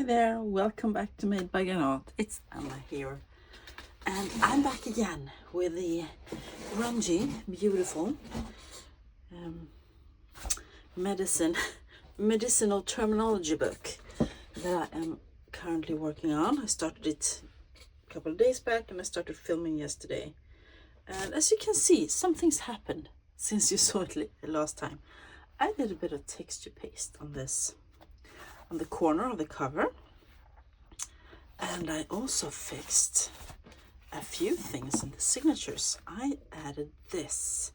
Hi there, welcome back to Made by Granat. It's Anna here, and I'm back again with the grungy, beautiful medicinal terminology book that I am currently working on. I started it a couple of days back and I started filming yesterday. And as you can see, something's happened since you saw it last time. I did a bit of texture paste on this, on the corner of the cover. And I also fixed a few things in the signatures. I added this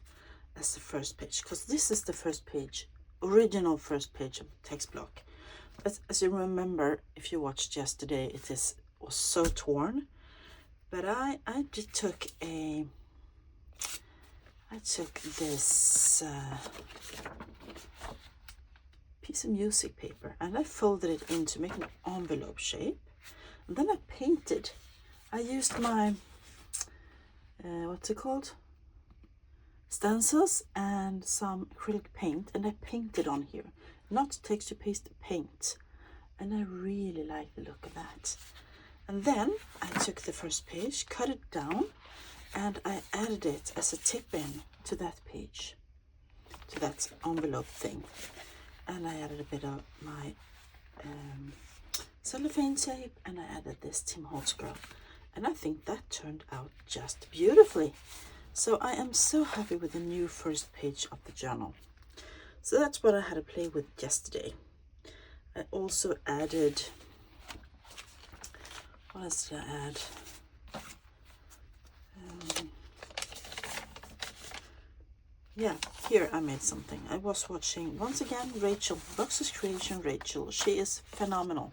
as the first page because this is the first page, original first page of the text block. But as you remember, if you watched yesterday, was so torn. But I took this piece of music paper and I folded it in to make an envelope shape. And then I painted. I used my, what's it called? Stencils and some acrylic paint, and I painted on here. Not texture paste, paint. And I really like the look of that. And then I took the first page, cut it down, and I added it as a tip in to that page, to that envelope thing. And I added a bit of my cellophane tape, and I added this Tim Holtz girl, and I think that turned out just beautifully. So I am so happy with the new first page of the journal. So that's what I had to play with yesterday. I also added, what else did I add? Yeah, here I made something. I was watching once again Rachel, Box's Creation Rachel. She is phenomenal.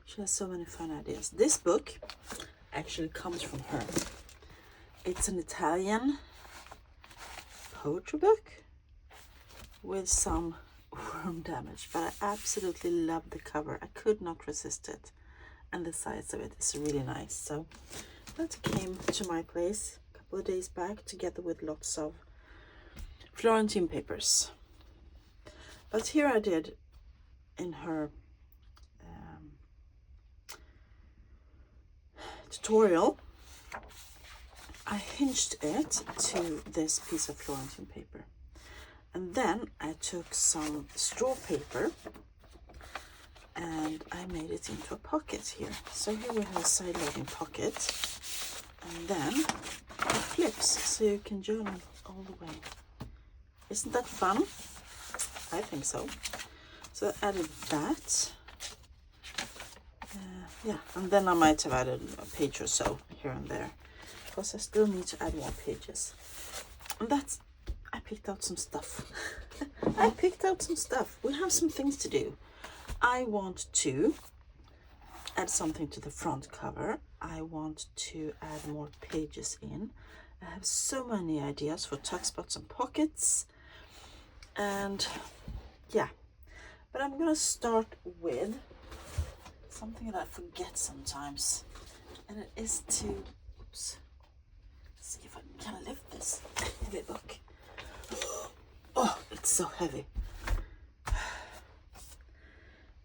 She has so many fun ideas. This book actually comes from her. It's an Italian poetry book with some worm damage, but I absolutely love the cover. I could not resist it, and the size of it is really nice. So that came to my place a couple of days back together with lots of Florentine papers. But here I did in her tutorial, I hinged it to this piece of Florentine paper, and then I took some straw paper and I made it into a pocket here. So here we have a side loading pocket, and then it flips so you can journal all the way. Isn't that fun? I think so. So I added that. Yeah, and then I might have added a page or so here and there, because I still need to add more pages. And that's, I picked out some stuff. I picked out some stuff. We have some things to do. I want to add something to the front cover. I want to add more pages in. I have so many ideas for tuck spots and pockets. And yeah, but I'm gonna start with something that I forget sometimes, and it is to, oops, see if I can lift this heavy book. Oh, it's so heavy.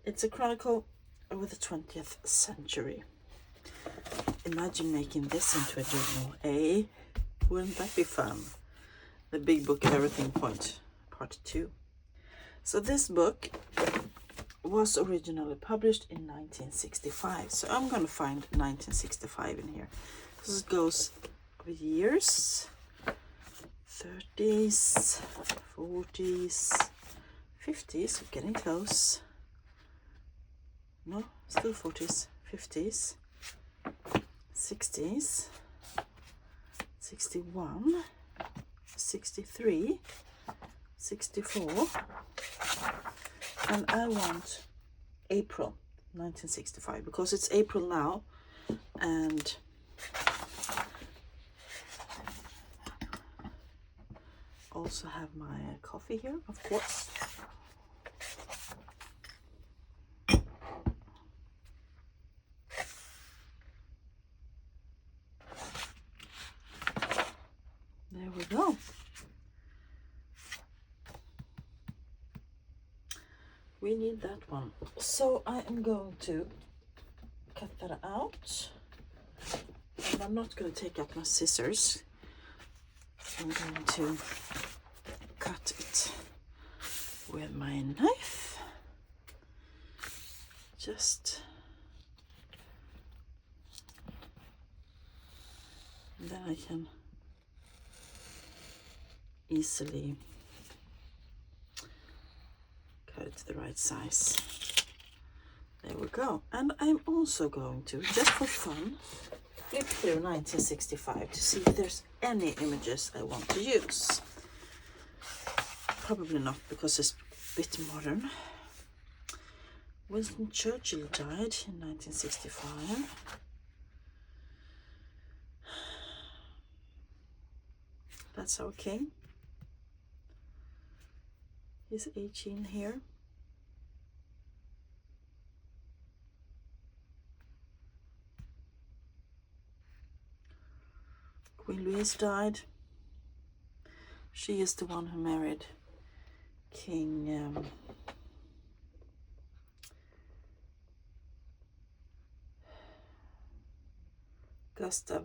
It's a chronicle over the 20th century. Imagine making this into a journal, eh? Wouldn't that be fun? The Big Book of Everything Part 2. So this book was originally published in 1965. So I'm going to find 1965 in here, because it goes with years, 30s, 40s, 50s, we're getting close. No, still 40s, 50s, 60s, 61, 63, 64, and I want April 1965 because it's April now, and also have my coffee here, of course. There we go. We need that one. So I am going to cut that out. And I'm not going to take up my scissors. I'm going to cut it with my knife. Just, and then I can easily cut it to the right size. There we go. And I'm also going to, just for fun, flip through 1965 to see if there's any images I want to use. Probably not, because it's a bit modern. Winston Churchill died in 1965. That's our king. He's 18 here. Queen Louise died. She is the one who married King Gustav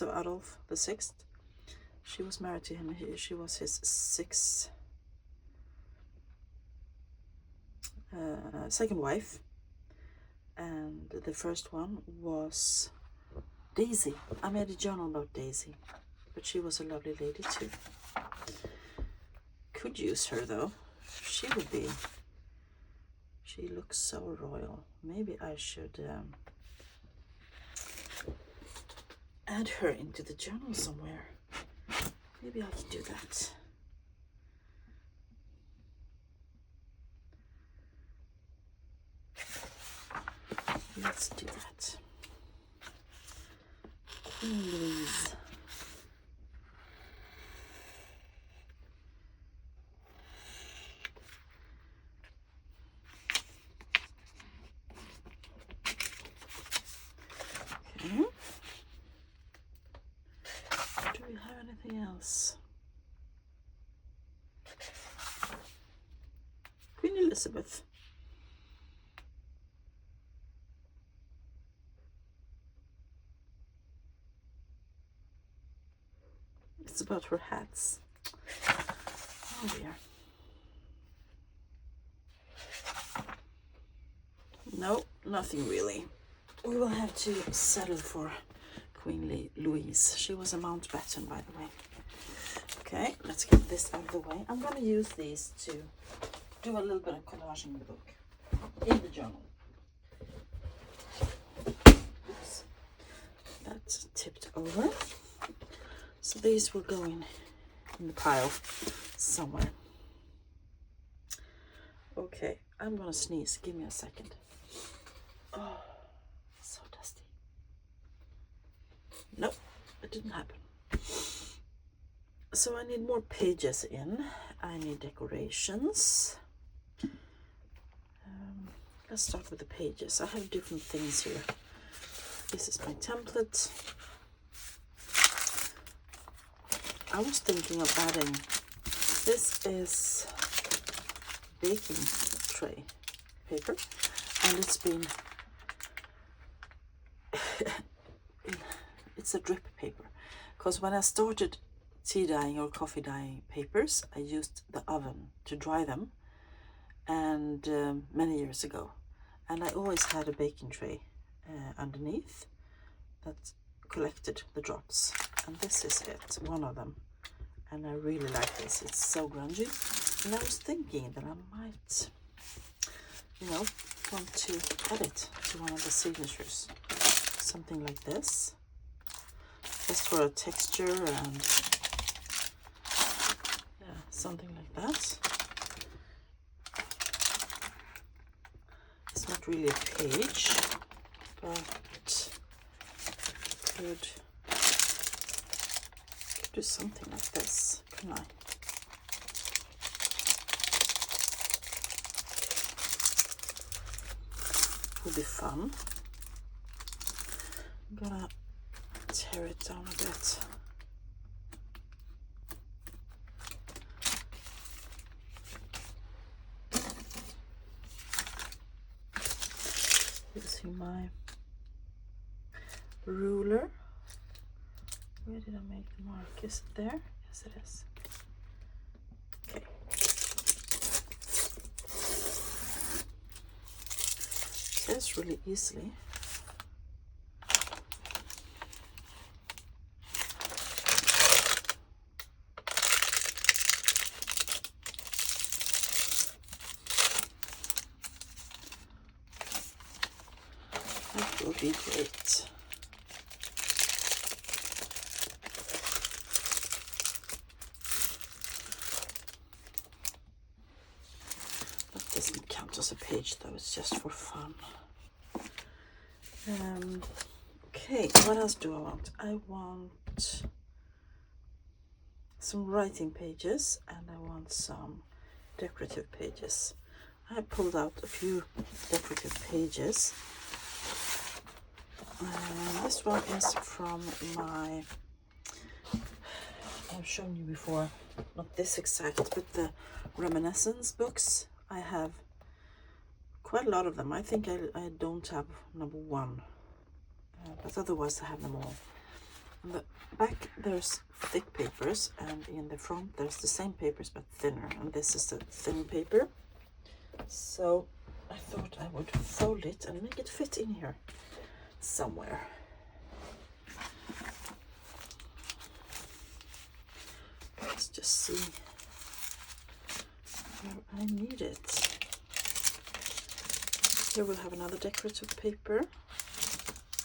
Adolf the Sixth. She was married to him. She was his second wife, and the first one was Daisy. I made a journal about Daisy, but she was a lovely lady too. Could use her though. She looks so royal. Maybe I should add her into the journal somewhere. Maybe I can do that. Let's do that. Queen Louise. Okay. Do we have anything else? Queen Elizabeth. It's about her hats. Oh dear. No, nothing really. We will have to settle for Queen Louise. She was a Mountbatten, by the way. Okay, let's get this out of the way. I'm going to use these to do a little bit of collaging in the book, in the journal. Oops. That's tipped over. So these will go in the pile somewhere. Okay, I'm gonna sneeze. Give me a second. Oh, so dusty. Nope, it didn't happen. So I need more pages in. I need decorations. Let's start with the pages. I have different things here. This is my template. I was thinking of adding, this is baking tray paper, and it's been, it's a drip paper, because when I started tea dyeing or coffee dyeing papers, I used the oven to dry them, and many years ago, and I always had a baking tray underneath that collected the drops, and this is it, one of them, and I really like this. It's so grungy, and I was thinking that I might, want to add it to one of the signatures, something like this, just for a texture, and yeah, something like that. It's not really a page, but could do something like this, can I? Would be fun. I'm gonna tear it down a bit. Here using my ruler. Where did I make the mark? Is it there? Yes, it is. Okay. It's really easily. That will be great. That doesn't count as a page though, it's just for fun. Okay, what else do I want? I want some writing pages and I want some decorative pages. I pulled out a few decorative pages. This one is from my, I've shown you before, not this exact, but the reminiscence books. I have quite a lot of them. I think I don't have number one, but otherwise I have them all. On the back there's thick papers, and in the front there's the same papers but thinner, and this is the thin paper. So I thought I would fold it and make it fit in here somewhere. Let's just see where I need it. Here we'll have another decorative paper,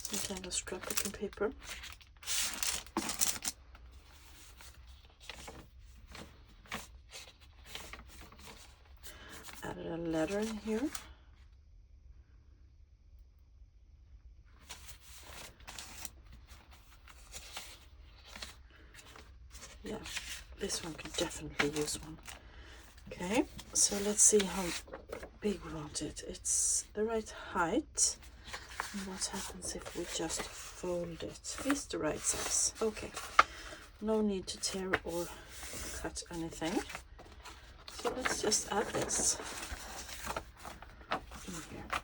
some kind of scrapbooking paper. Added a letter in here. Yeah, this one could definitely use one. Okay, so let's see how big we want it. It's the right height. And what happens if we just fold it? It's the right size. Okay, no need to tear or cut anything. So let's just add this in here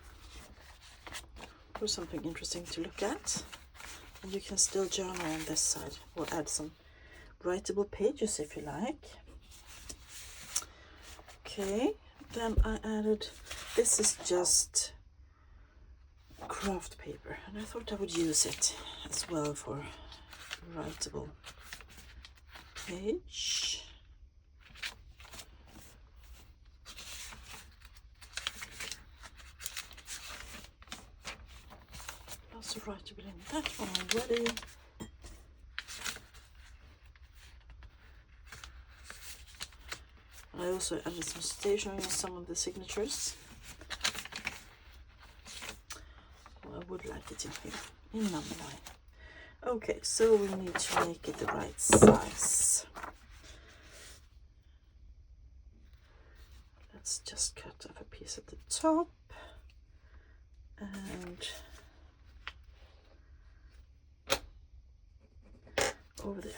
for something interesting to look at. And you can still journal on this side or add some writable pages if you like. Okay, then I added, this is just craft paper, and I thought I would use it as well for writable page. Lots of writable in that one already. I also added some stationery on some of the signatures. Well, I would like it in here, in number 9. Okay, so we need to make it the right size. Let's just cut off a piece at the top and over there.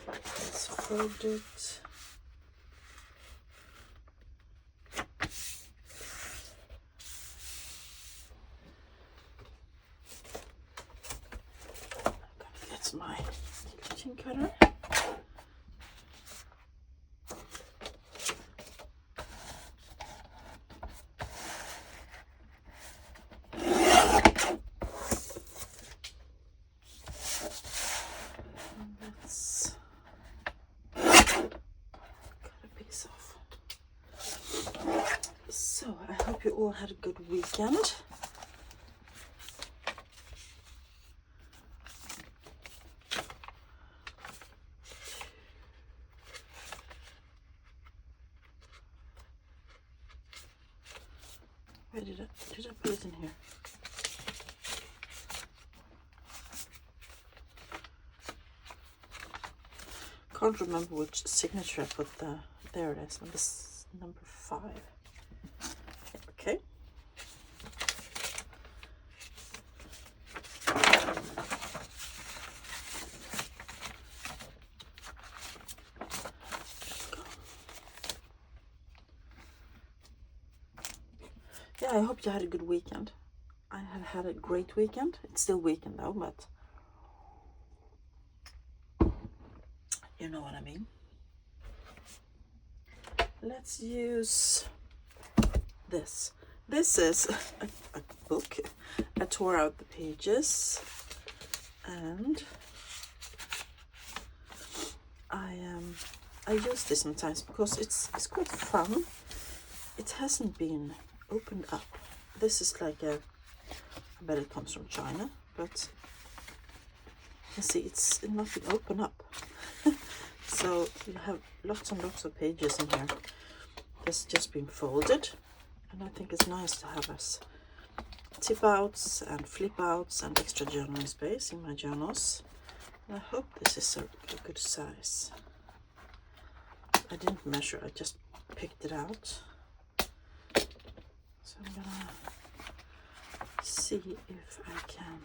Let's fold it. I'm gonna get my kitchen cutter. So I hope you all had a good weekend. Where did I put it in here? Can't remember which signature I put there. There it is, number 5. Okay. yeah, I hope you had a good weekend. I have had a great weekend. It's still weekend though, but you know what I mean. Let's use this. This is a book. I tore out the pages and I use this sometimes because it's quite fun. It hasn't been opened up. This is like I bet it comes from China, but you see it's not been opened up. So you have lots and lots of pages in here. It's just been folded, and I think it's nice to have as tip outs and flip outs and extra journaling space in my journals. And I hope this is a good size. I didn't measure, I just picked it out. So I'm gonna see if I can.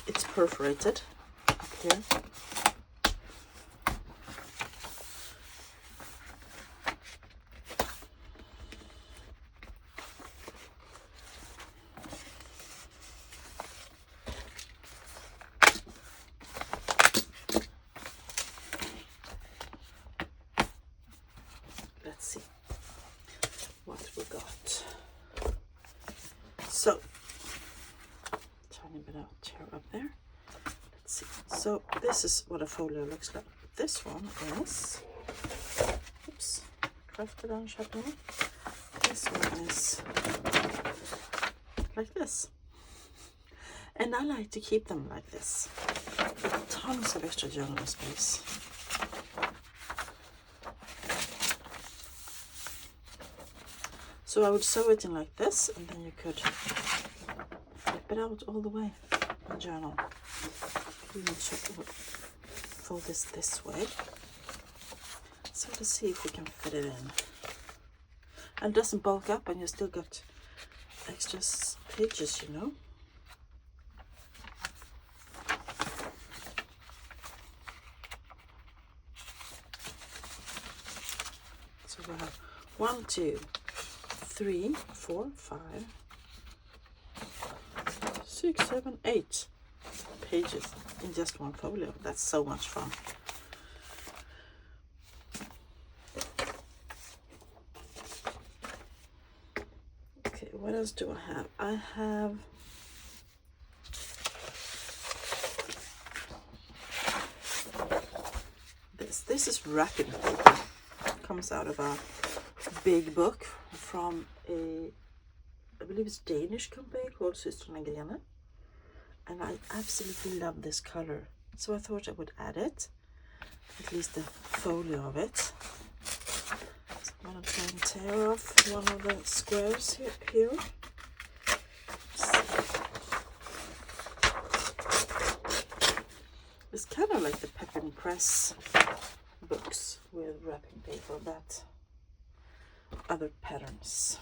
It's perforated up here. Let's see what we got. So, tiny bit out here up there. Let's see. So this is what a folio looks like. This one is, oops, crafted on chapeau. This one is like this. And I like to keep them like this. With tons of extra journaling space. So I would sew it in like this, and then you could flip it out all the way and journal. You can fold this way. So let's see if we can fit it in. And it doesn't bulk up, and you still got extra pages, you know. So we have 1, 2, 3, 4, 5, 6, 7, 8 pages in just one folio. That's so much fun. Okay, what else do I have? I have this. This is wrapping paper. It comes out of a big book from I believe it's a Danish company called Systrene Grene, and I absolutely love this color, so I thought I would add it, at least the folio of it. So I'm gonna try and tear off one of the squares here. It's kind of like the Pepper and Press books with wrapping paper, but other patterns.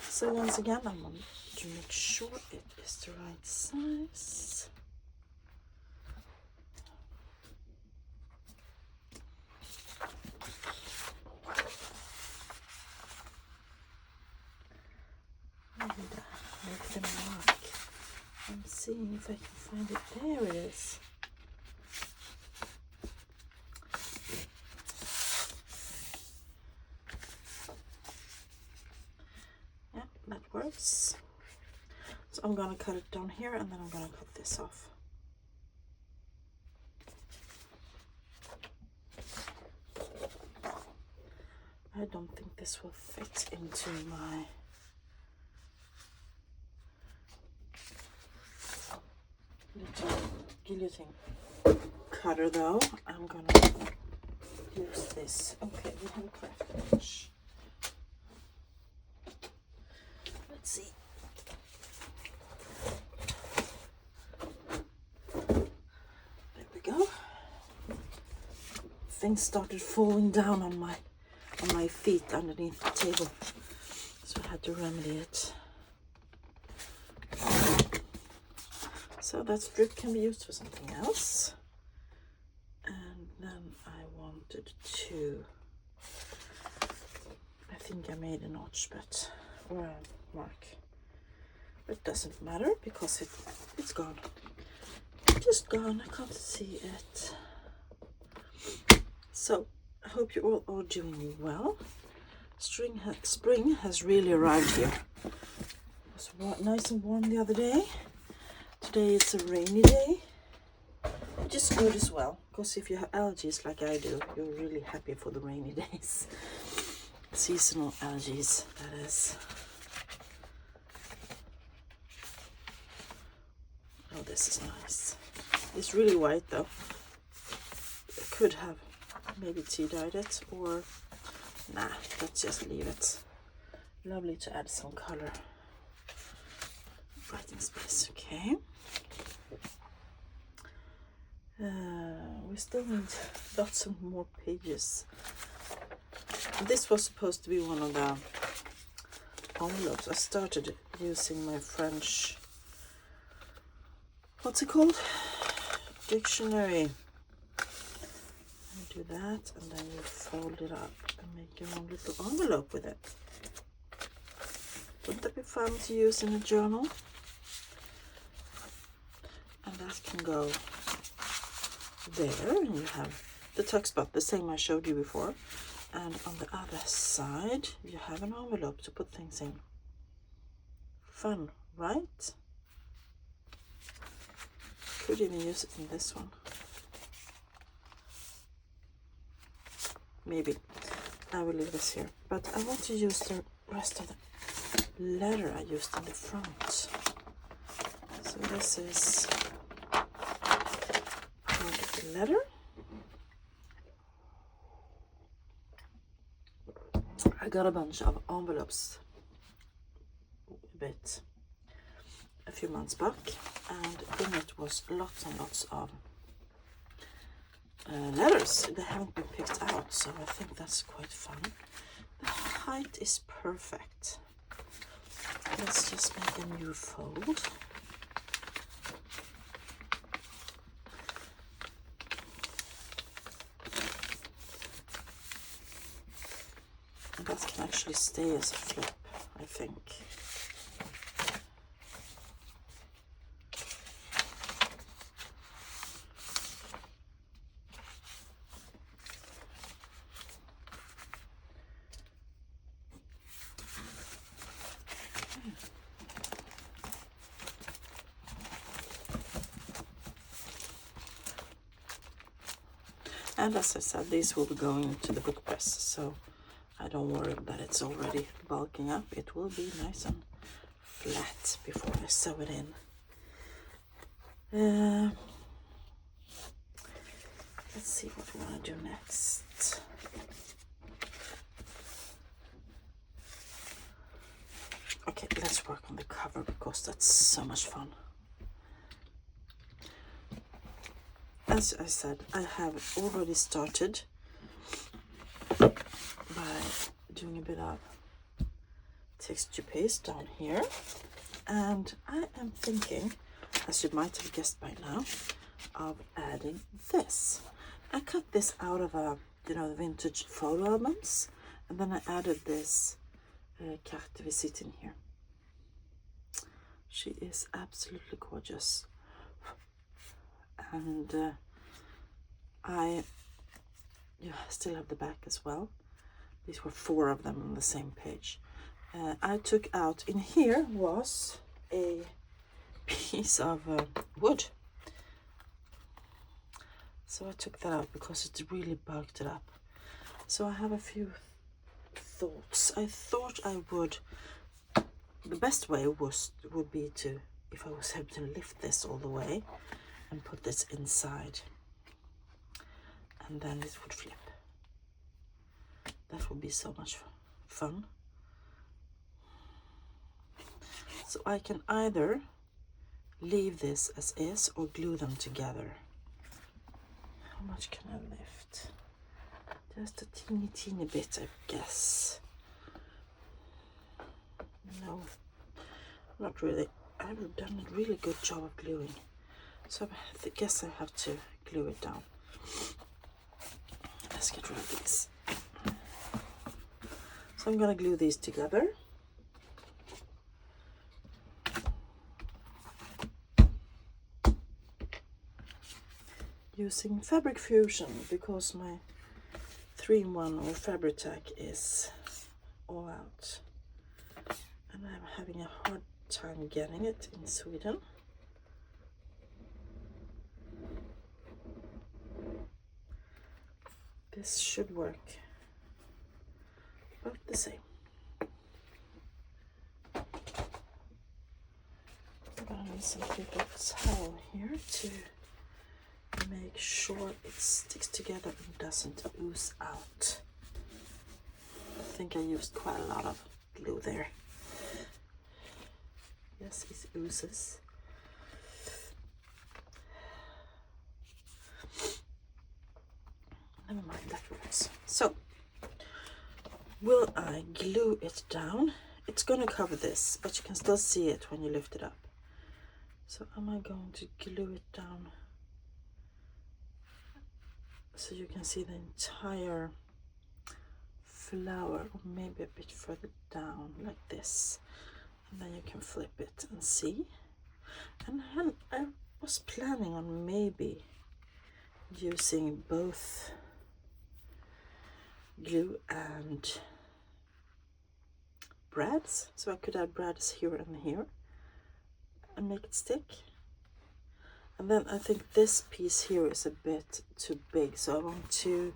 So once again, I want to make sure it is the right size. And make the mark. I'm seeing if I can find it. There it is. Works. So I'm gonna cut it down here, and then I'm gonna cut this off. I don't think this will fit into my little guillotine cutter though. I'm gonna use this. Okay, we have a craft bench. Let's see. There we go. Things started falling down on my feet underneath the table, so I had to remedy it. So that strip can be used for something else. And then I wanted to think I made a notch, but or a mark. It doesn't matter because it's gone. It's just gone. I can't see it. So I hope you all are doing well. Spring has really arrived here. It was nice and warm the other day. Today it's a rainy day, which is good as well, because if you have allergies like I do, you're really happy for the rainy days. Seasonal allergies, that is. Oh, this is nice. It's really white though. I could have maybe tea dyed it, or nah, let's just leave it. Lovely to add some color. Writing space, okay. We still need lots of more pages. This was supposed to be one of the envelopes. I started using my French, what's it called? Dictionary. You do that, and then you fold it up and make your own little envelope with it. Wouldn't that be fun to use in a journal? And that can go there, and you have the tuck spot, the same I showed you before. And on the other side, you have an envelope to put things in. Fun, right? Could even use it in this one. Maybe. I will leave this here. But I want to use the rest of the letter I used in the front. So this is part of the letter. I got a bunch of envelopes a few months back, and in it was lots and lots of letters. They haven't been picked out, so I think that's quite fun. The height is perfect. Let's just make a new fold. And that can actually stay as a flip, I think. And as I said, these will be going to the book press, so I don't worry that it's already bulking up. It will be nice and flat before I sew it in. Let's see what we want to do next. Okay, let's work on the cover because that's so much fun. As I said, I have already started by doing a bit of texture paste down here, and I am thinking, as you might have guessed by now, of adding this. I cut this out of the vintage photo albums, and then I added this carte de visite in here. She is absolutely gorgeous. And I still have the back as well. These were 4 of them on the same page. I took out, in here was a piece of wood. So I took that out because it really bulked it up. So I have a few thoughts. I thought I would, the best way would be to, if I was able to lift this all the way and put this inside, and then it would flip. That would be so much fun. So I can either leave this as is or glue them together. How much can I lift? Just a teeny bit, I guess. No, not really. I've done a really good job of gluing. So I guess I have to glue it down. Let's get rid of these. So I'm gonna glue these together. Using Fabric Fusion because my 3-in-1 or Fabri-Tac is all out. And I'm having a hard time getting it in Sweden. This should work about the same. I'm gonna need some paper towel here to make sure it sticks together and doesn't ooze out. I think I used quite a lot of glue there. Yes, it oozes. Never mind, that works. So, will I glue it down? It's gonna cover this, but you can still see it when you lift it up. So am I going to glue it down so you can see the entire flower, or maybe a bit further down like this, and then you can flip it and see. And I was planning on maybe using both glue and brads, so I could add brads here and here and make it stick. And then I think this piece here is a bit too big, so I want to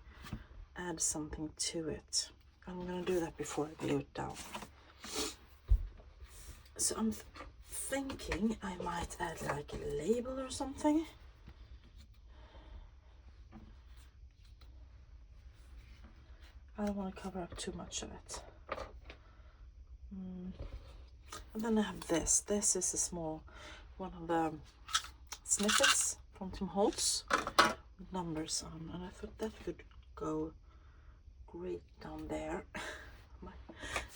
add something to it. I'm gonna do that before I glue it down. So I'm thinking I might add like a label or something. I don't want to cover up too much of it. And then I have this. This is a small one of the snippets from Tim Holtz with numbers on, and I thought that could go great down there.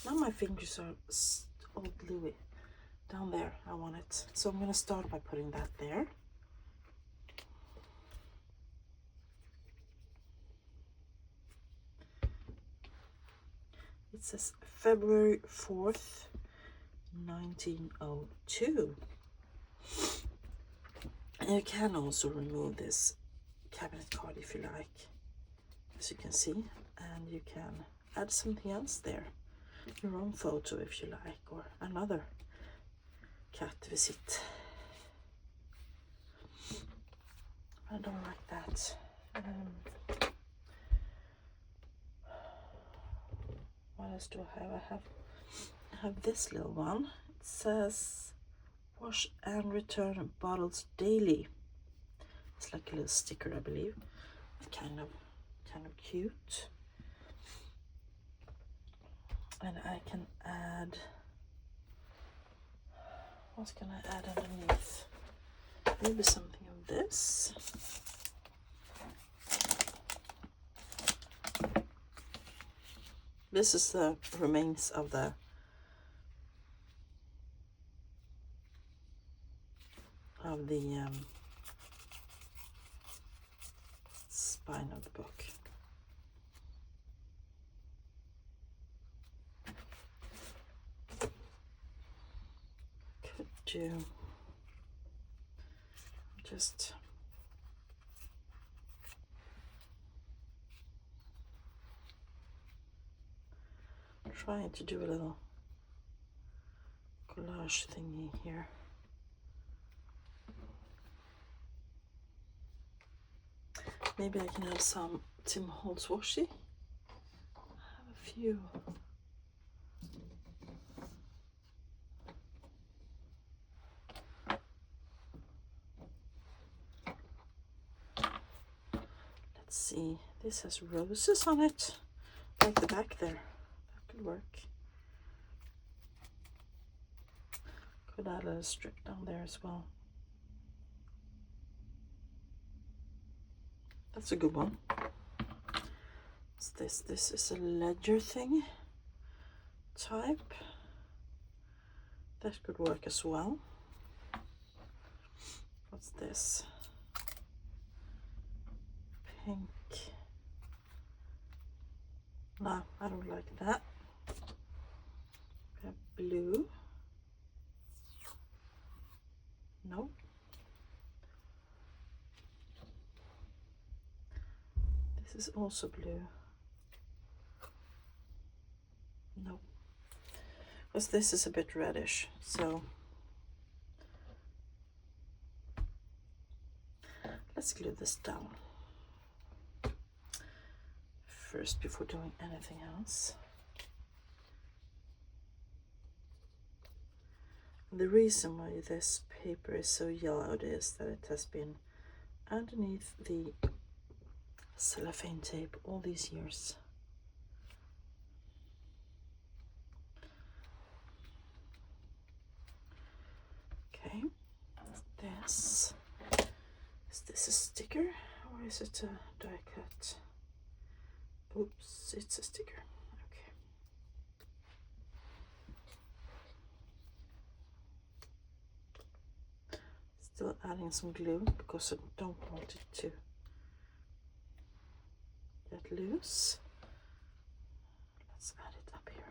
Now my fingers are all gluey. Down there, I want it. So I'm going to start by putting that there. It says February 4th, 1902. And you can also remove this cabinet card if you like, as you can see, and you can add something else there, your own photo if you like, or another cat visit. I don't like that. What else do I have? I have this little one. It says wash and return bottles daily. It's like a little sticker, I believe. Kind of cute. And I can add, what can I add underneath? Maybe something of this. This is the remains of the spine of the book. Could do just trying to do a little collage thingy here. Maybe I can add some Tim Holtz washi. I have a few. Let's see, this has roses on it, like the back there. That could work. Could add a little strip down there as well. That's a good one. What's this? This is a ledger thing type. That could work as well. What's this? Pink. No, I don't like that. blue. No. This is also blue. No. Because this is a bit reddish, so let's glue this down first before doing anything else. The reason why this paper is so yellowed is that it has been underneath the cellophane tape all these years. Okay, this. Is this a sticker or is it a die cut? Oops, it's a sticker. Okay. Still adding some glue because I don't want it to get loose. Let's add it up here.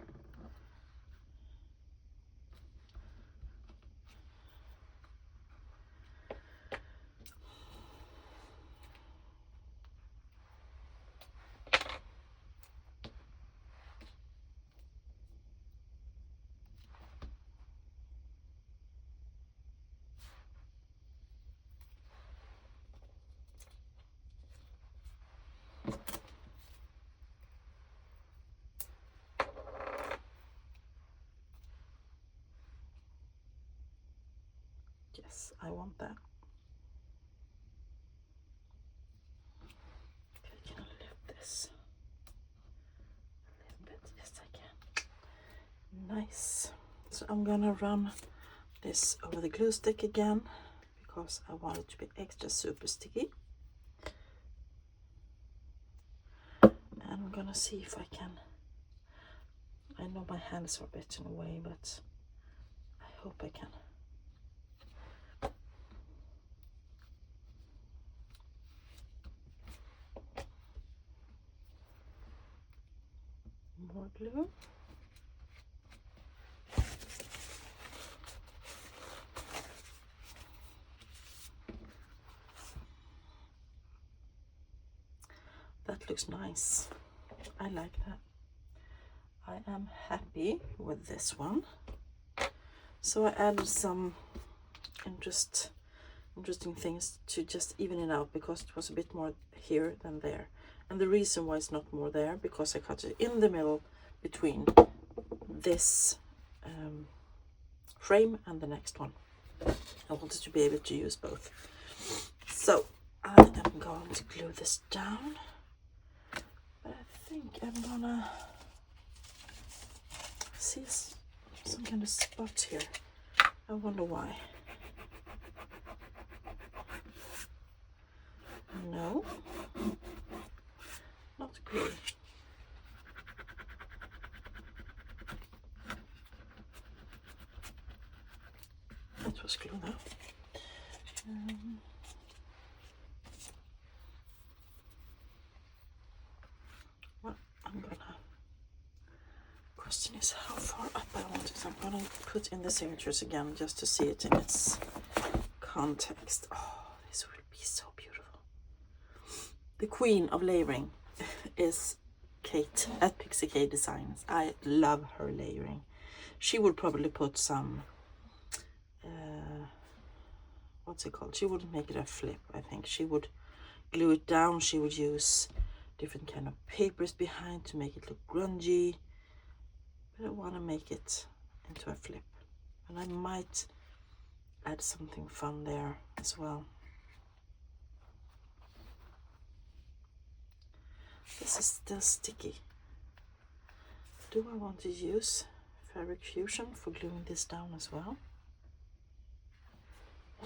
Yes, I want that. Okay, can I lift this a little bit? Yes, I can. Nice. So I'm gonna run this over the glue stick again because I want it to be extra super sticky. And I'm gonna see if I can. I know my hands are a bit in the way, but I hope I can. More glue. That looks nice. I like that. I am happy with this one. So I added some interesting things to just even it out because it was a bit more here than there. And the reason why it's not more there, because I cut it in the middle between this frame and the next one. I wanted to be able to use both. So I am going to glue this down. But I think I'm gonna see some kind of spot here. I wonder why. No, not glue. That was glue now. Well, I'm gonna. Question is how far up I want it. I'm gonna put in the signatures again just to see it in its context. Oh, this will be so beautiful. The queen of layering is Kate at Pixie K Designs. I love her layering. She would probably put some what's it called? She wouldn't make it a flip. I think she would glue it down. She would use different kind of papers behind to make it look grungy. But I want to make it into a flip, and I might add something fun there as well. This is still sticky. Do I want to use Fabric Fusion for gluing this down as well?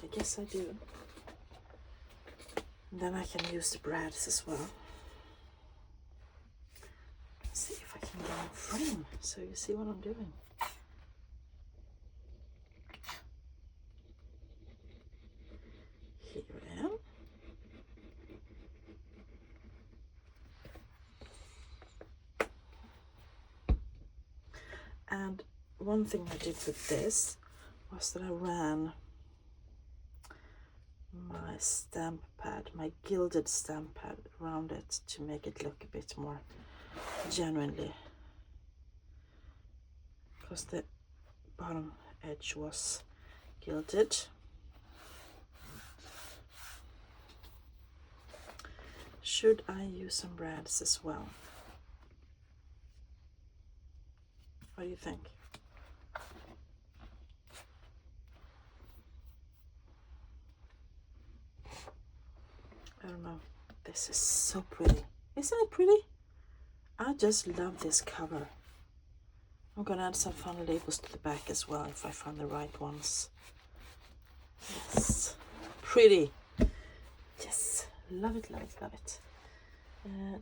I guess I do. And then I can use the brads as well. Let's see if I can get a frame so you see what I'm doing. Here I am. And one thing I did with this was that I ran my stamp pad, my gilded stamp pad, around it to make it look a bit more genuinely, because the bottom edge was gilded. Should I use some brads as well? What do you think? I don't know. This is so pretty. Isn't it pretty? I just love this cover. I'm gonna add some fun labels to the back as well if I find the right ones. Yes, pretty. Yes, love it, love it, love it.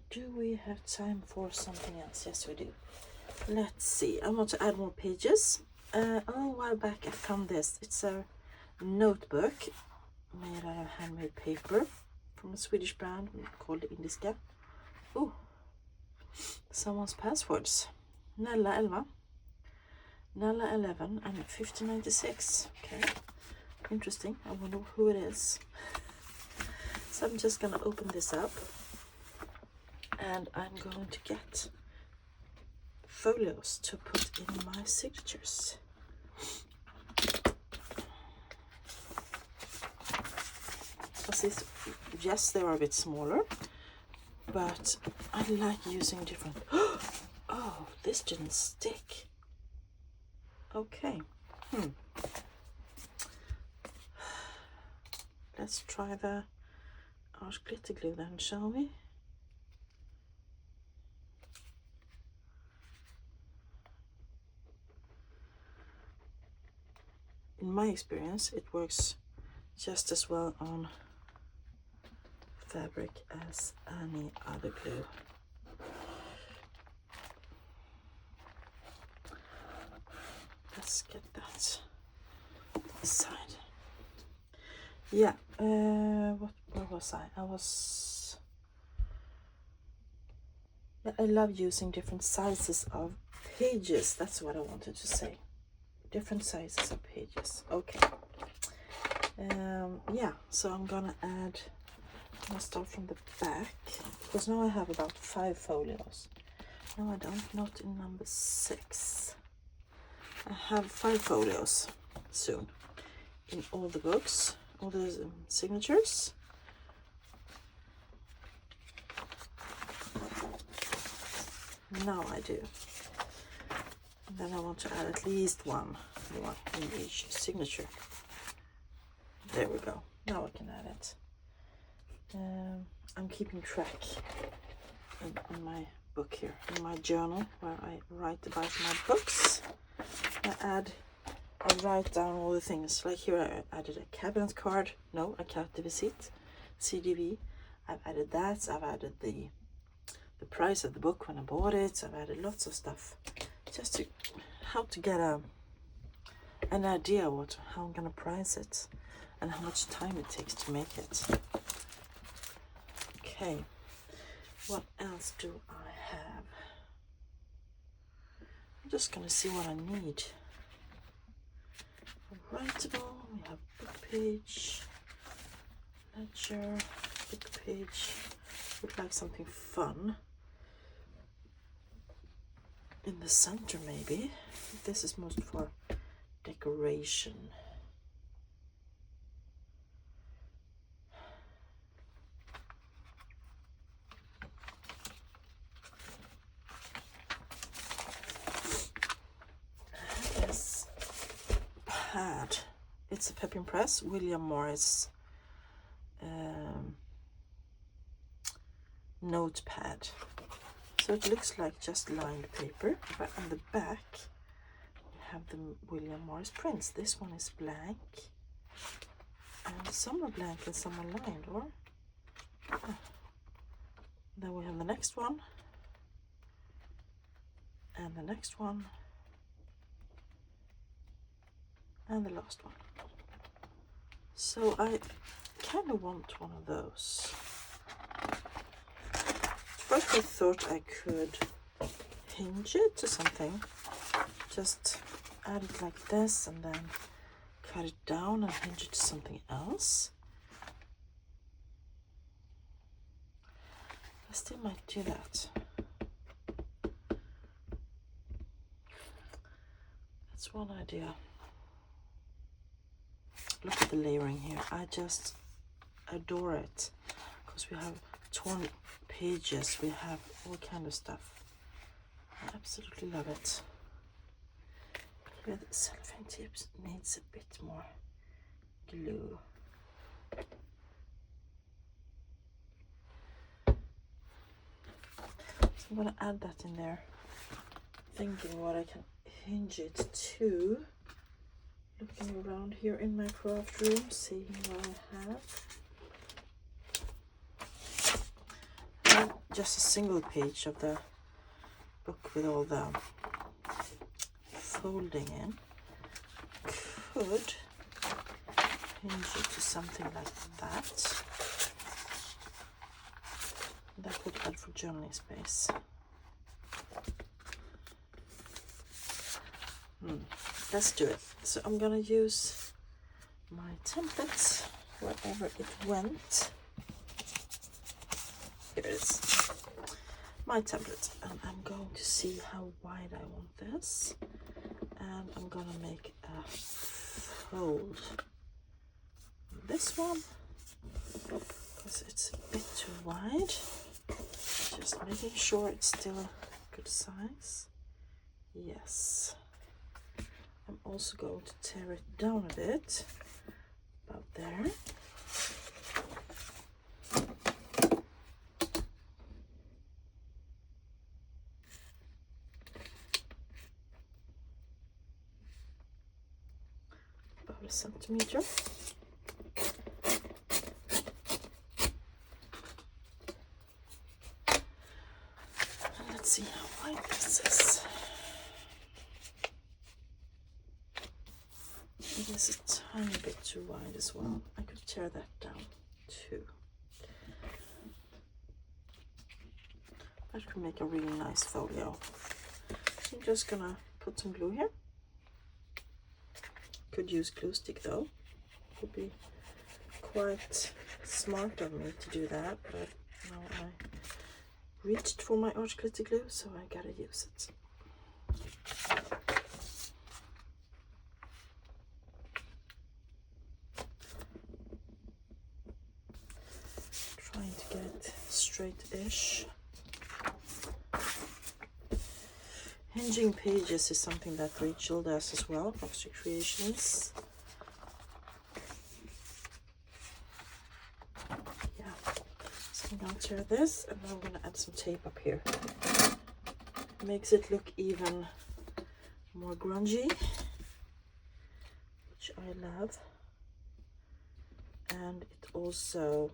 Do we have time for something else? Yes, we do. Let's see. I want to add more pages. A little while back I found this. It's a notebook made out of handmade paper from a Swedish brand called Indiska. Oh, someone's passwords. Nella 11, Nella 11 and 1596. Okay, interesting. I wonder who it is. So I'm just gonna open this up and I'm going to get folios to put in my signatures. This, yes, they are a bit smaller, but I like using different. Oh, this didn't stick. Okay. Let's try the art glitter glue then, shall we? In my experience, it works just as well on fabric as any other glue. Let's get that aside. Yeah, where was I? I love using different sizes of pages. That's what I wanted to say. Different sizes of pages. Okay. Yeah, so I'm gonna start from the back, because now I have about 5 folios. No, I don't, not in number 6. I have 5 folios soon in all the books, all the signatures. Now I do. And then I want to add at least one more in each signature. There we go. Now I can add it. I'm keeping track in my book here, in my journal where I write about my books. I write down all the things. Like here I added a cabinet card, no, a carte de visite, CDV. I've added that. I've added the price of the book when I bought it. I've added lots of stuff just to how to get an idea how I'm gonna price it and how much time it takes to make it. Okay, what else do I have? I'm just gonna see what I need. Writable, we have book page, ledger, book page. Would like something fun in the center maybe. This is most for decoration. This pad, it's a Pepin Press, William Morris notepad. So it looks like just lined paper, but on the back we have the William Morris prints. This one is blank, and some are blank and some are lined, or then we have the next one, and the next one, and the last one. So I kind of want one of those. First I thought I could hinge it to something, just add it like this and then cut it down and hinge it to something else. I still might do that. That's one idea. Look at the layering here. I just adore it because we have torn pages, we have all kind of stuff. I absolutely love it. Here the cellophane tape needs a bit more glue. So I'm going to add that in there, thinking what I can hinge it to. Looking around here in my craft room, seeing what I have. Just a single page of the book with all the folding in. Could hinge it to something like that. That would add for journaling space. Let's do it. So I'm gonna use my template wherever it went. Here it is. My template, and I'm going to see how wide I want this, and I'm gonna make a fold. This one, because it's a bit too wide. Just making sure it's still a good size. Yes. I'm also going to tear it down a bit, about there. About a centimeter. And let's see how wide this is. It is a tiny bit too wide as well. I could tear that down too. That could make a really nice folio. I'm just gonna put some glue here. Could use glue stick though. Would be quite smart of me to do that, but now I reached for my arch glitter glue, so I gotta use it. Trying to get it straight-ish. Hinging pages is something that Rachel does as well, Foxy Creations. Yeah, so I'm gonna tear this and then I'm gonna add some tape up here. Makes it look even more grungy, which I love. And it also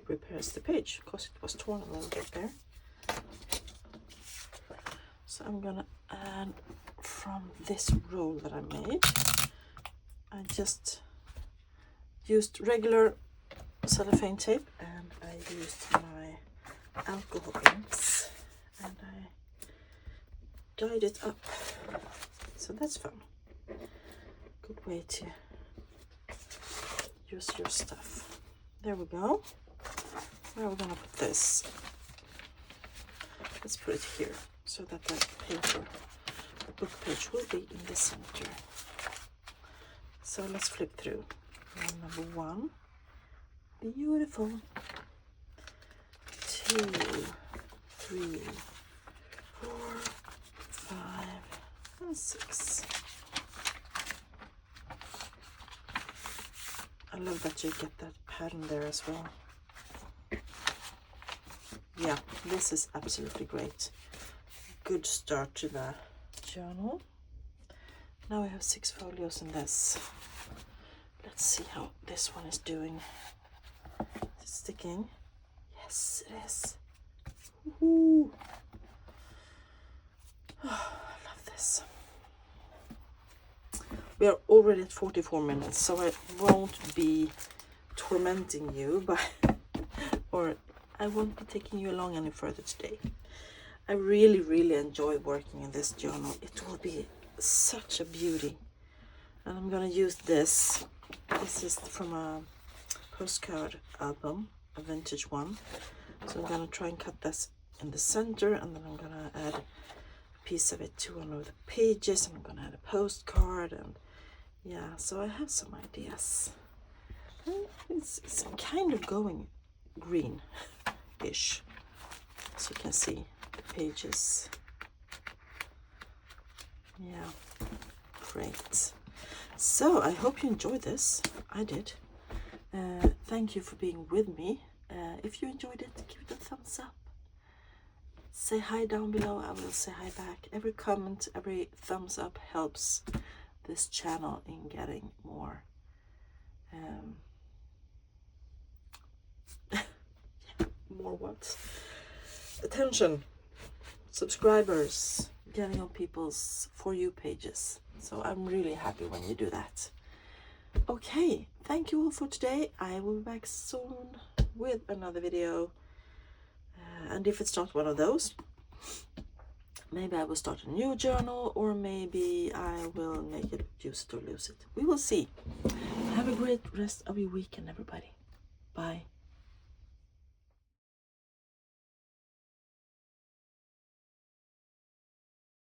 repairs the page because it was torn a little bit there. So I'm gonna add from this roll that I made. I just used regular cellophane tape and I used my alcohol inks and I dyed it up. So that's fun. Good way to use your stuff. There we go. Where are we gonna put this? Let's put it here so that the paper, the book page will be in the center. So let's flip through. Number 1, beautiful. 2, 3, 4, 5, and 6. I love that you get that pattern there as well. Yeah, this is absolutely great. Good start to the journal. Now we have 6 folios in this. Let's see how this one is doing. Is it sticking? Yes, it is. Woohoo! Oh, I love this. We are already at 44 minutes, so I won't be tormenting you by, or I won't be taking you along any further today. I really enjoy working in this journal. It will be such a beauty. And I'm gonna use this. This is from a postcard album, a vintage one. So I'm gonna try and cut this in the center, and then I'm gonna add a piece of it to one of the pages, and I'm gonna add a postcard, and yeah, so I have some ideas. It's kind of going green-ish, as you can see the pages. Yeah, great. So I hope you enjoyed this. I did. Thank you for being with me. If you enjoyed it, give it a thumbs up. Say hi down below. I will say hi back. Every comment, every thumbs up helps this channel in getting more more what? Attention, subscribers, getting on people's For You pages. So I'm really happy when you do that. Okay, thank you all for today. I will be back soon with another video. And if it's not one of those, maybe I will start a new journal, or maybe I will make it use it or lose it. We will see. Have a great rest of your weekend, everybody. Bye.